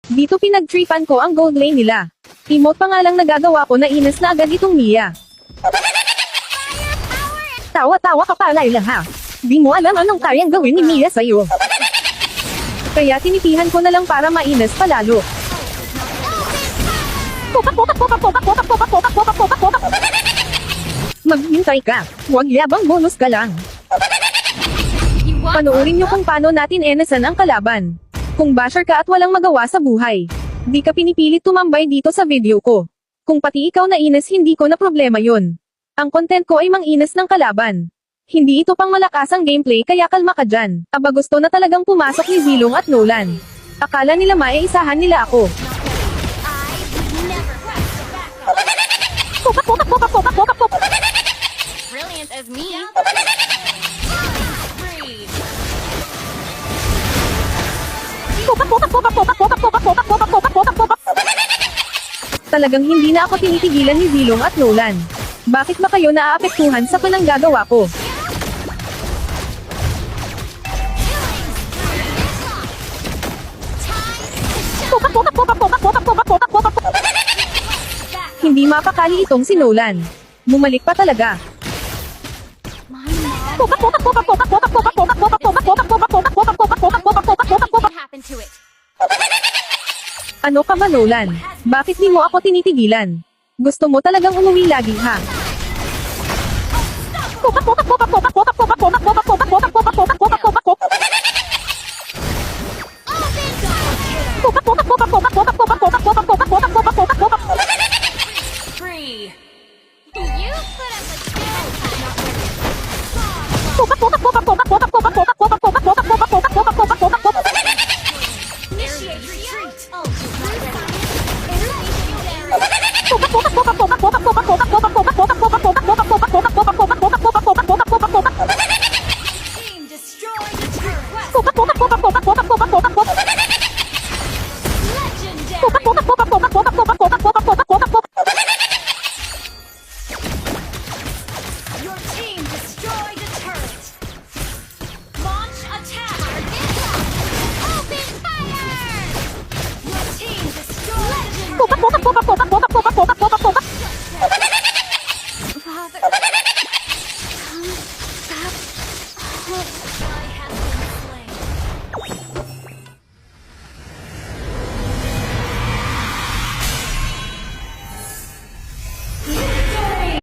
Dito pinagtripan ko ang gold lane nila. Emote pa nga lang nagagawa ko na inas na agad itong Mia. Tawa-tawa ka pa Layla ha. Di mo alam anong kayang gawin ni Mia sa'yo. Kaya tinipihan ko na lang para mainas palalo. Maghintay ka. Huwag yabang bonus ka lang. Panoorin nyo kung paano natin enasan ang kalaban. Kung basher ka at walang magawa sa buhay. Di ka pinipilit tumambay dito sa video ko. Kung pati ikaw na inas hindi ko na problema yun. Ang content ko ay mang-inas ng kalaban. Hindi ito pang malakas ang gameplay kaya kalma ka dyan. Aba gusto na talagang pumasok ni Zilong at Nolan. Akala nila maiisahan nila ako. Brilliant as me. Talagang hindi na ako tinitigilan ni Zilong at Nolan. Bakit ba kayo naaapektuhan sa pananggagawa ko? Hindi mapakali itong si Nolan. Bumalik pa talaga. Happen to it. Ano ka ba Nolan? Bakit di mo ako tinitigilan? Gusto mo talagang umuwi lagi ha? Free. You put up a initiate retreat. Oh,